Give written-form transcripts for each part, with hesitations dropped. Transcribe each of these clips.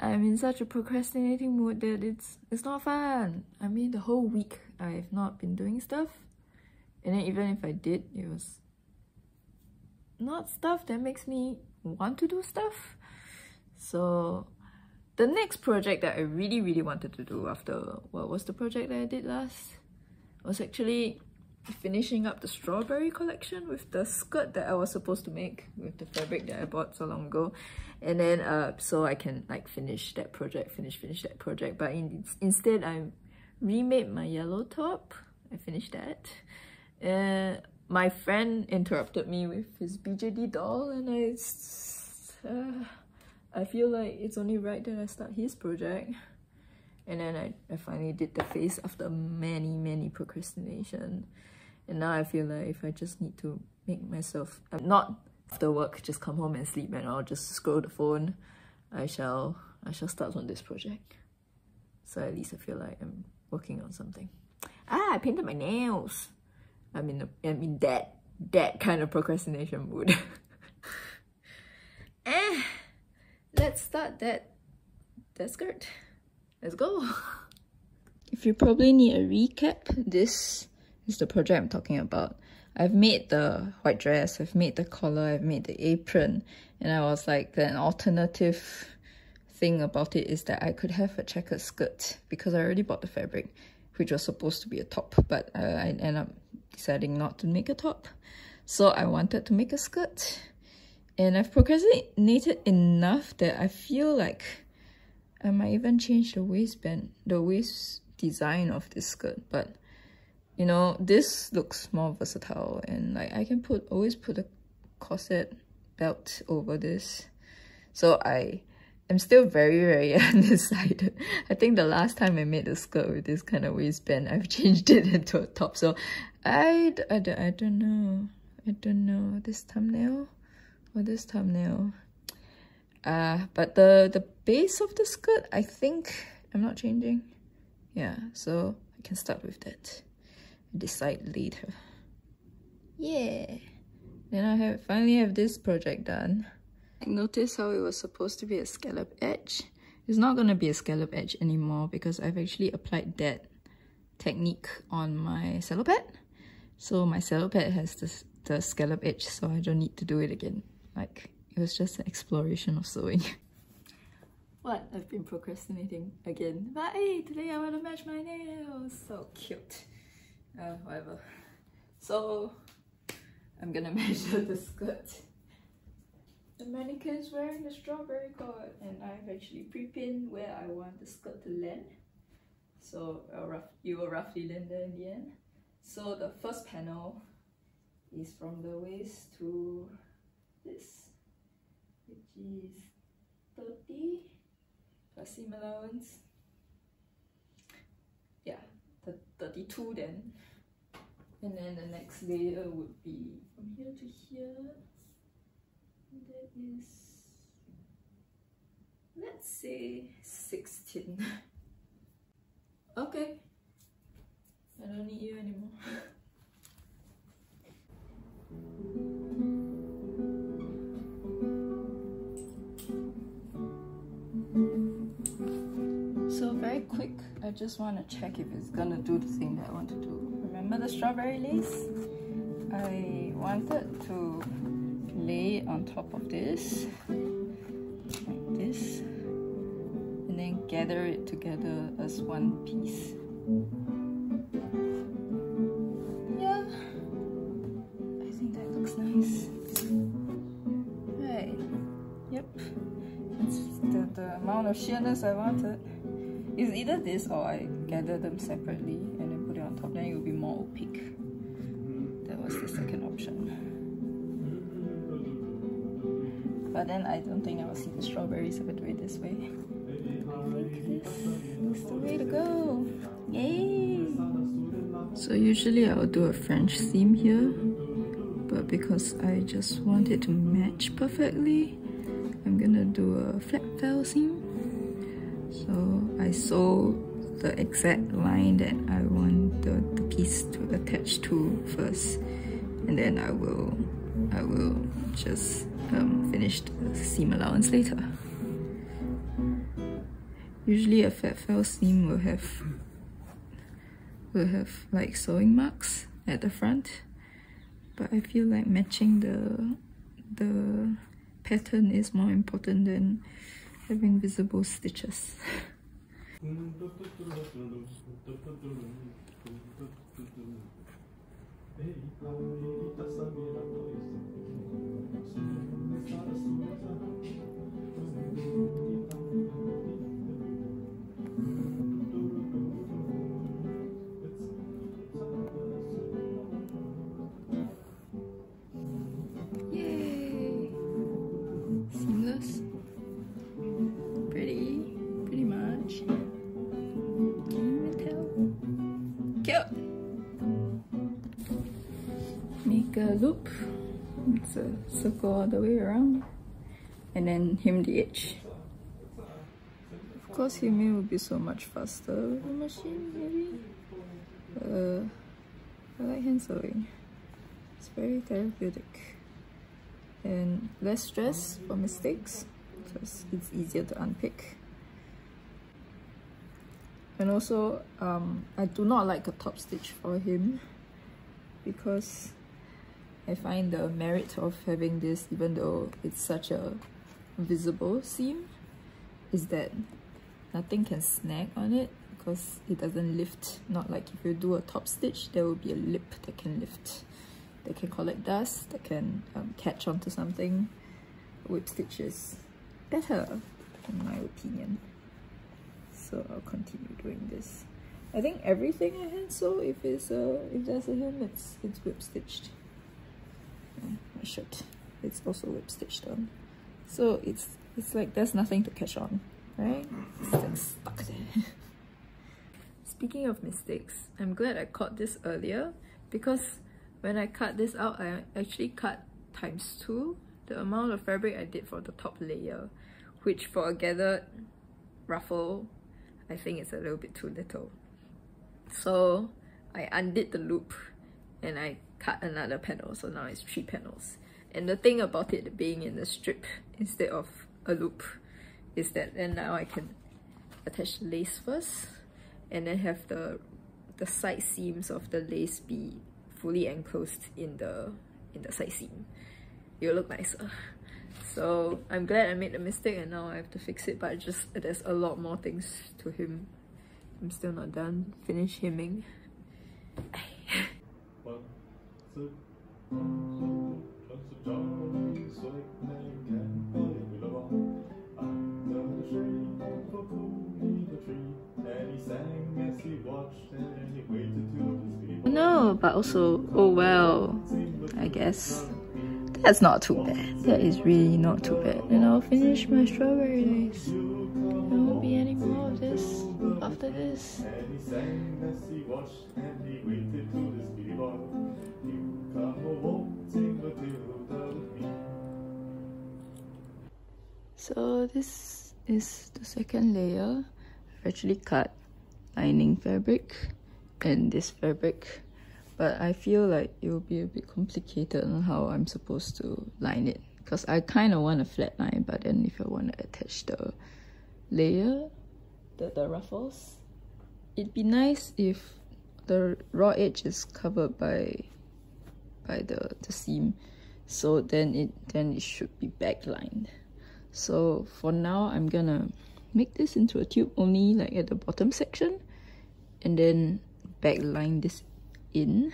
I'm in such a procrastinating mood that it's not fun. I mean, the whole week I've not been doing stuff, and then even if I did, it was not stuff that makes me want to do stuff. So the next project that I really wanted to do after what was the project that I did last was actually finishing up the strawberry collection with the skirt that I was supposed to make with the fabric that I bought so long ago. And then so I can like finish that project, finish that project. But instead I remade my yellow top. I finished that. My friend interrupted me with his BJD doll, and I feel like it's only right that I start his project. And then I finally did the face after many procrastination. And now I feel like if I just need to make myself, not after work, just come home and sleep and I'll just scroll the phone, I shall start on this project. So at least I feel like I'm working on something. I painted my nails. I'm in that kind of procrastination mood. Let's start that skirt. Let's go. If you probably need a recap, this is the project I'm talking about. I've made the white dress, I've made the collar, I've made the apron, and I was like, an alternative thing about it is that I could have a checkered skirt because I already bought the fabric, which was supposed to be a top, but I ended up deciding not to make a top. So I wanted to make a skirt, and I've procrastinated enough that I feel like I might even change the waistband, the waist design of this skirt. But you know, this looks more versatile, and like I can always put a corset belt over this. So I am still very undecided. I think the last time I made a skirt with this kind of waistband, I've changed it into a top. So I don't know, this thumbnail or this thumbnail. But the base of the skirt, I think I'm not changing. Yeah, so I can start with that. Decide later. Yeah. Then I finally have this project done. Notice how it was supposed to be a scallop edge. It's not gonna be a scallop edge anymore because I've actually applied that technique on my cello pad. So my cello pad has the scallop edge, so I don't need to do it again. Like, it was just an exploration of sewing. What? I've been procrastinating again. But hey, today I want to match my nails. So cute. Whatever. So I'm gonna measure the skirt. The mannequin's wearing the strawberry cord, and I've actually pre-pinned where I want the skirt to land. So it will roughly land there in the end. So the first panel is from the waist to this, which is 30 plus seam allowance. Yeah, the 32 then. And then the next layer would be from here to here. That is, let's say 16. Okay, I don't need you anymore. So very quick, I just want to check if it's gonna do the thing that I want to do. Remember the strawberry lace? I wanted to lay it on top of this, like this, and then gather it together as one piece. Yeah, I think that looks nice. Right, yep, it's the amount of sheerness I wanted. It's either this or I gather them separately and then put it on top, then it will be more opaque. That was the second option. But then I don't think I will see the strawberries if I do it this way. I think this is the way to go. Yay! So usually I will do a French seam here, but because I just want it to match perfectly, I'm gonna do a flat fell seam. So I sew the exact line that I want the piece to attach to first, and then I will just finish the seam allowance later. Usually a fat fell seam will have like sewing marks at the front, but I feel like matching the pattern is more important than having visible stitches. Yay! Seamless. Pretty much. Can you even tell? Cute! Make a loop. It's a circle all the way around. And then hem the edge. Of course, hemming would be so much faster with a machine, maybe. I like hand sewing. It's very therapeutic. And less stress for mistakes, because it's easier to unpick. And also, I do not like a top stitch for him, because I find the merit of having this, even though it's such a visible seam, is that nothing can snag on it because it doesn't lift. Not like if you do a top stitch, there will be a lip that can lift, that can collect dust, that can catch onto something. Whip stitch is better, in my opinion. So I'll continue doing this. I think everything I hand sew, if there's a hem, it's whip stitched. My shirt, it's also whip stitched on. So it's like there's nothing to catch on, right? It's like stuck there. Speaking of mistakes, I'm glad I caught this earlier, because when I cut this out, I actually cut ×2 the amount of fabric I did for the top layer, which for a gathered ruffle, I think it's a little bit too little. So I undid the loop and I cut another panel, so now it's 3 panels. And the thing about it being in a strip instead of a loop is that then now I can attach the lace first and then have the side seams of the lace be fully enclosed in the side seam. It'll look nicer. So I'm glad I made the mistake and now I have to fix it, but there's a lot more things to hem. I'm still not done. Finish hemming. No, but also, oh well, I guess that's not too bad. That is really not too bad. And I'll finish my strawberry lace. There won't be any more of this after this. So this is the second layer. I've actually cut lining fabric and this fabric, but I feel like it will be a bit complicated on how I'm supposed to line it, because I kind of want a flat line, but then if I want to attach the layer, the ruffles, it'd be nice if the raw edge is covered by the seam, so then it should be backlined. So for now, I'm gonna make this into a tube only like at the bottom section, and then backline this in,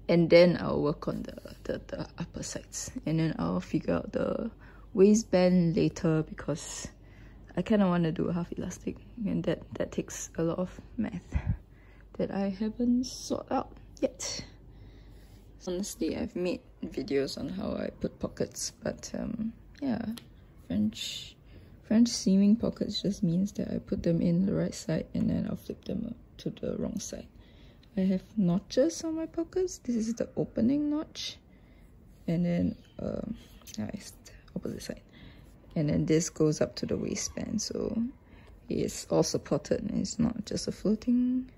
and then I'll work on the upper sides, and then I'll figure out the waistband later, because I kind of want to do a half elastic, and that takes a lot of math that I haven't sorted out yet. Honestly, I've made videos on how I put pockets, but yeah, French seaming pockets just means that I put them in the right side and then I'll flip them up to the wrong side. I have notches on my pockets. This is the opening notch, and then it's the opposite side, and then this goes up to the waistband, so it's all supported and it's not just a floating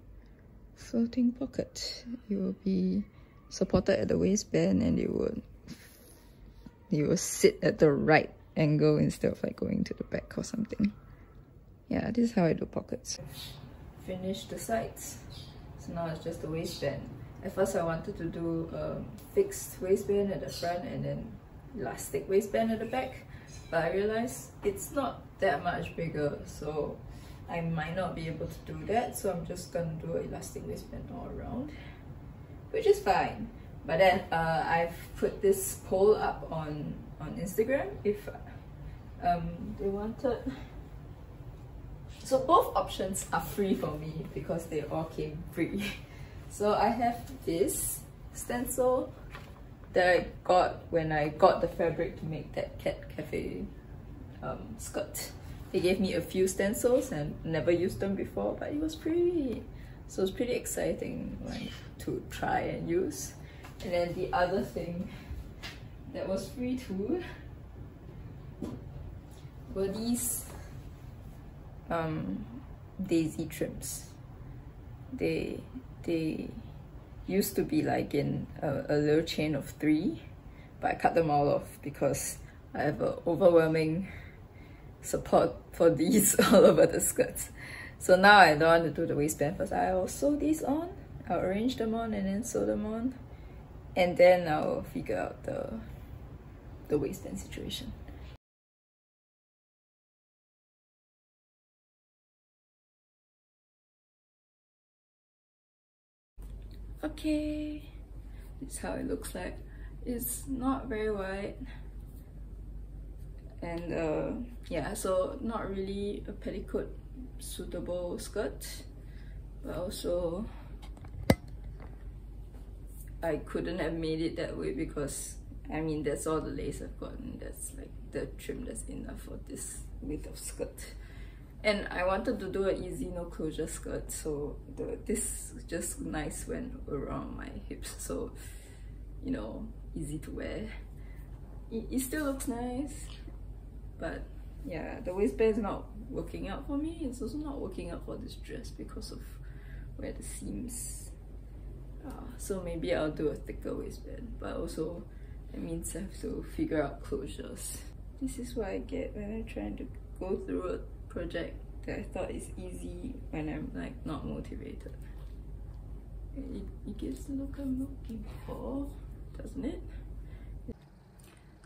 pocket. It will be supported at the waistband, and it will sit at the right angle instead of like going to the back or something. yeah, this is how I do pockets. Finished the sides, so now it's just the waistband. At first I wanted to do a fixed waistband at the front and then elastic waistband at the back, but I realized it's not that much bigger, so I might not be able to do that, so I'm just gonna do an elastic waistband all around, which is fine. But then I've put this poll up on Instagram if they wanted. So both options are free for me because they all came free. So I have this stencil that I got when I got the fabric to make that Cat Cafe skirt. They gave me a few stencils and never used them before, but it was free. So it's pretty exciting to try and use. And then the other thing that was free too were these daisy trims. They used to be like in a little chain of 3, but I cut them all off because I have an overwhelming support for these all over the skirts. So now I don't want to do the waistband first. I'll sew these on, I'll arrange them on and then sew them on, and then I'll figure out the waistband situation. Okay, this is how it looks like. It's not very wide, and yeah, so not really a petticoat suitable skirt, but also I couldn't have made it that way because I mean that's all the lace I've gotten. That's like the trim that's enough for this width of skirt. And I wanted to do an easy no closure skirt, so this just nice went around my hips, so you know, easy to wear. It still looks nice, but yeah, the waistband is not working out for me. It's also not working out for this dress because of where the seams are. So maybe I'll do a thicker waistband, but also it means I have to figure out closures. This is what I get when I'm trying to go through a project that I thought is easy when I'm like not motivated. It gives the look I'm looking for, doesn't it?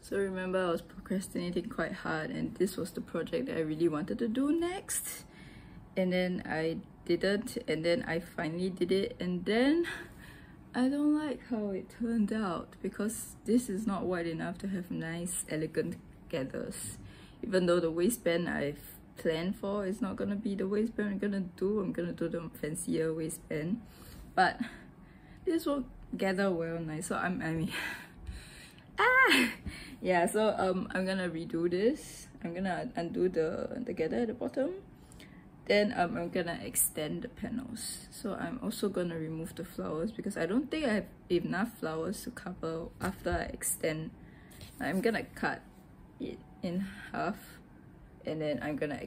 So remember, I was procrastinating quite hard and this was the project that I really wanted to do next, and then I didn't, and then I finally did it, and then I don't like how it turned out because this is not wide enough to have nice elegant gathers. Even though the waistband I've planned for is not gonna be the waistband I'm gonna do the fancier waistband, but this will gather well nice. So I mean yeah, so I'm gonna redo this. I'm gonna undo the gather at the bottom, then I'm gonna extend the panels. So I'm also gonna remove the flowers because I don't think I have enough flowers to cover after I extend. I'm gonna cut it in half and then I'm gonna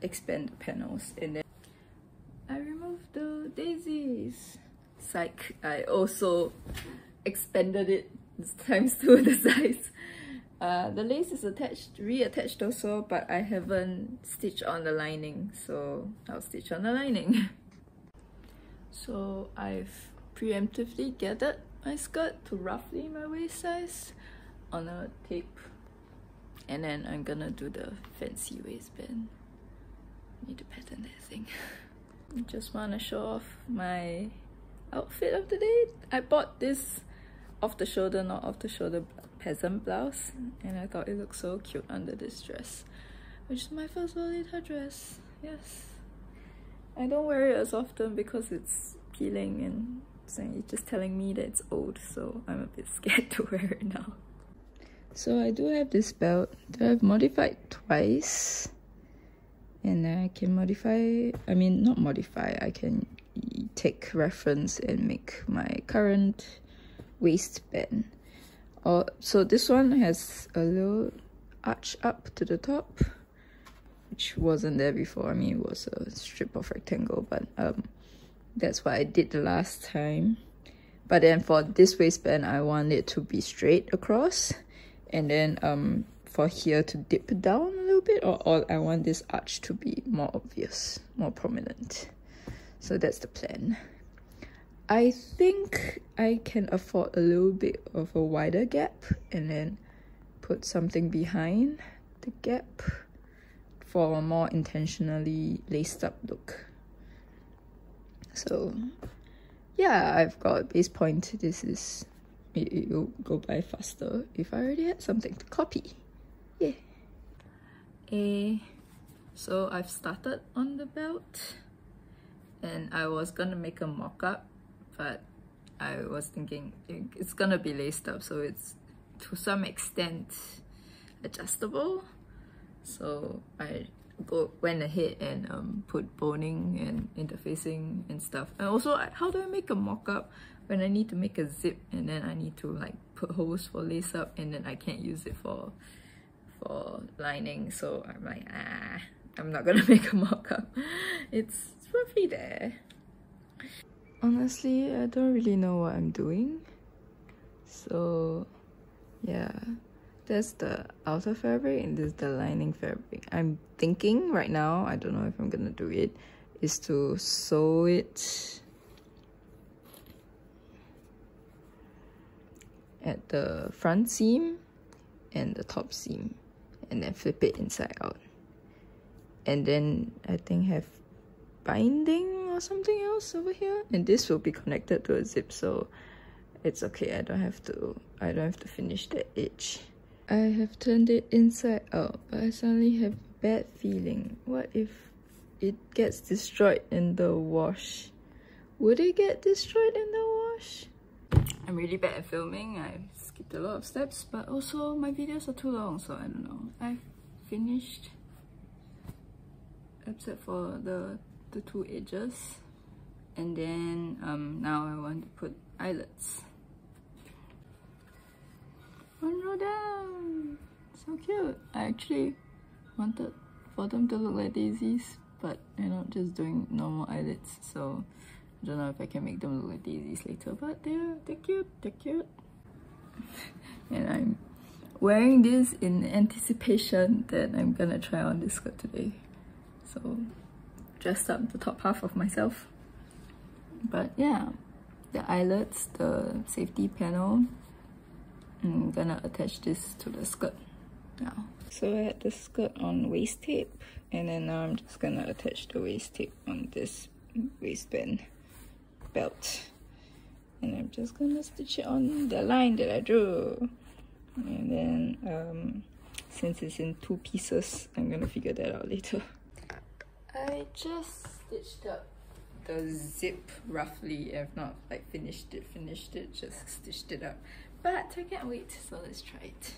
expand the panels, and then I removed the daisies. Psych, I also expanded it times 2 the size. The lace is reattached also, but I haven't stitched on the lining, so I'll stitch on the lining. So I've preemptively gathered my skirt to roughly my waist size on a tape, and then I'm gonna do the fancy waistband. Need to pattern that thing. I just want to show off my outfit of the day. I bought this off the shoulder, not off the shoulder peasant blouse, and I thought it looked so cute under this dress, which is my first Lolita dress. Yes, I don't wear it as often because it's peeling and it's just telling me that it's old, so I'm a bit scared to wear it now. So I do have this belt that I've modified twice, and I can modify, I mean not modify, I can take reference and make my current waistband. So this one has a little arch up to the top, which wasn't there before. I mean, it was a strip of rectangle, but that's what I did the last time. But then for this waistband, I want it to be straight across, and then for here to dip down a little bit, or I want this arch to be more obvious, more prominent. So that's the plan. I think I can afford a little bit of a wider gap and then put something behind the gap for a more intentionally laced up look. So yeah, I've got a base point. This is, it'll go by faster if I already had something to copy. Yeah. So I've started on the belt and I was gonna make a mock-up, but I was thinking it's gonna be laced up, so it's to some extent adjustable. So I went ahead and put boning and interfacing and stuff. And also, how do I make a mock-up when I need to make a zip and then I need to like put holes for lace up and then I can't use it for lining? So I'm like, I'm not gonna make a mock-up. It's roughly there. Honestly, I don't really know what I'm doing. So yeah, that's the outer fabric and this is the lining fabric. I'm thinking right now, I don't know if I'm gonna do it, is to sew it at the front seam and the top seam and then flip it inside out. And then I think have binding or something else over here, and this will be connected to a zip, so it's okay. I don't have to finish the edge. I have turned it inside out, but I suddenly have a bad feeling. What if it gets destroyed in the wash? Would it get destroyed in the wash? I'm really bad at filming. I skipped a lot of steps, but also my videos are too long, so I don't know. I finished except for the two edges, and then now I want to put eyelets. One row down, so cute. I actually wanted for them to look like daisies, but you know, just doing normal eyelets. So I don't know if I can make them look like daisies later, but they're cute. They're cute. And I'm wearing this in anticipation that I'm gonna try on this skirt today. So dressed up the top half of myself. But yeah, the eyelets, the safety panel, I'm gonna attach this to the skirt now. So I had the skirt on waist tape, and then now I'm just gonna attach the waist tape on this waistband belt. And I'm just gonna stitch it on the line that I drew. And then since it's in 2 pieces, I'm gonna figure that out later. I just stitched up the zip roughly. I've not like finished it, just stitched it up. But I can't wait, so let's try it.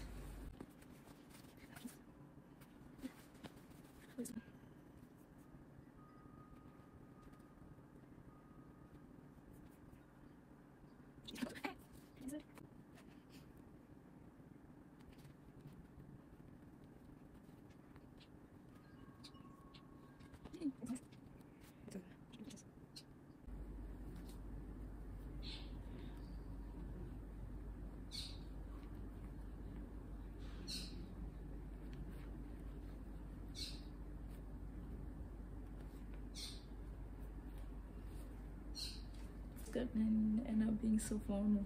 And end up being so formal.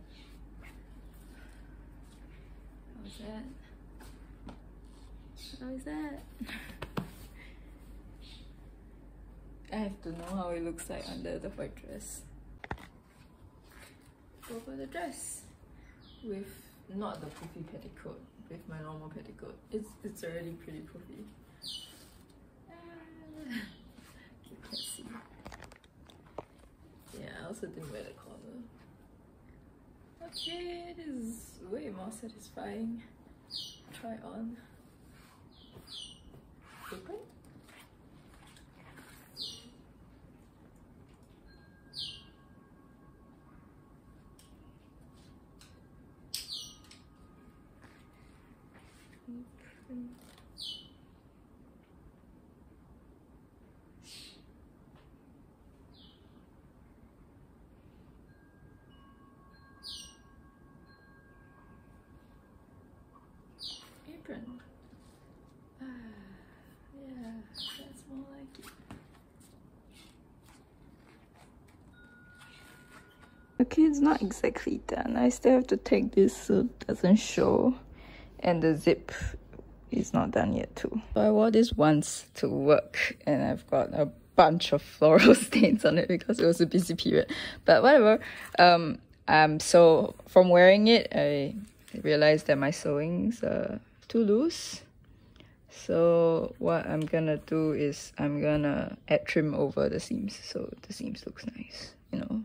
How's that? How's that? I have to know how it looks like under the white dress. Go for the dress with not the poofy petticoat, with my normal petticoat. It's already pretty poofy. You can't see. Yeah, I also didn't wear the collar. Okay, this is way more satisfying. Try on. Apron? Apron. Apron. Okay, it's not exactly done. I still have to take this so it doesn't show. And the zip is not done yet too. So I wore this once to work and I've got a bunch of floral stains on it because it was a busy period. But whatever. So from wearing it, I realized that my sewings are too loose. So what I'm gonna do is I'm gonna add trim over the seams so the seams looks nice, you know.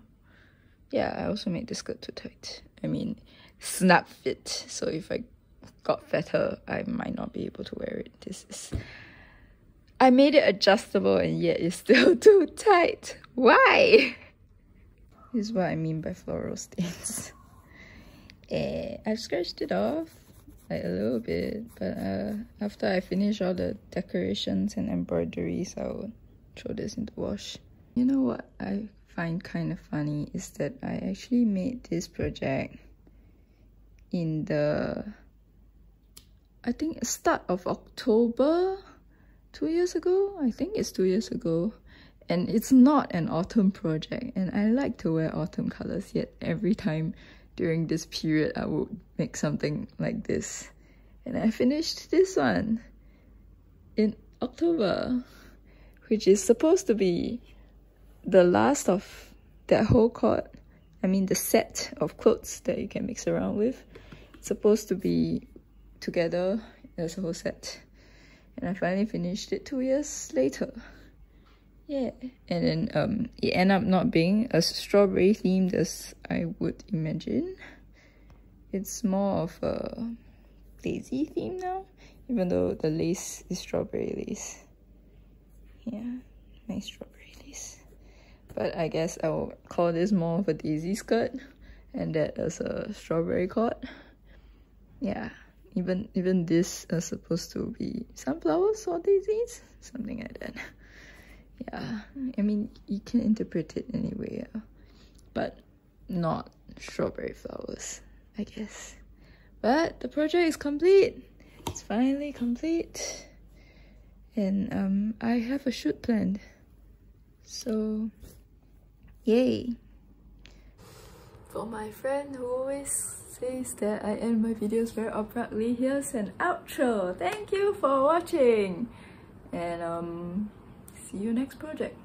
Yeah, I also made the skirt too tight. I mean, snap fit. So if I got fatter, I might not be able to wear it. I made it adjustable and yet it's still too tight. Why? This is what I mean by floral stains. I've scratched it off like a little bit, but after I finish all the decorations and embroideries, I will throw this into wash. You know what I find kind of funny is that I actually made this project in the, I think, start of October 2 years ago. I think it's 2 years ago. And it's not an autumn project, and I like to wear autumn colors, yet every time during this period I would make something like this. And I finished this one in October, which is supposed to be the last of that whole cord. I mean the set of clothes that you can mix around with. It's supposed to be together as a whole set. And I finally finished it 2 years later. Yeah, and then it ended up not being as strawberry themed as I would imagine. It's more of a daisy theme now, even though the lace is strawberry lace. Yeah, nice strawberry lace. But I guess I will call this more of a daisy skirt and that as a strawberry cord. Yeah, even this is supposed to be sunflowers or daisies, something like that. Yeah, I mean, you can interpret it anyway, but not strawberry flowers, I guess. But the project is complete. It's finally complete. And I have a shoot planned. So, yay. For my friend who always says that I end my videos very abruptly, here's an outro. Thank you for watching. And see you next project.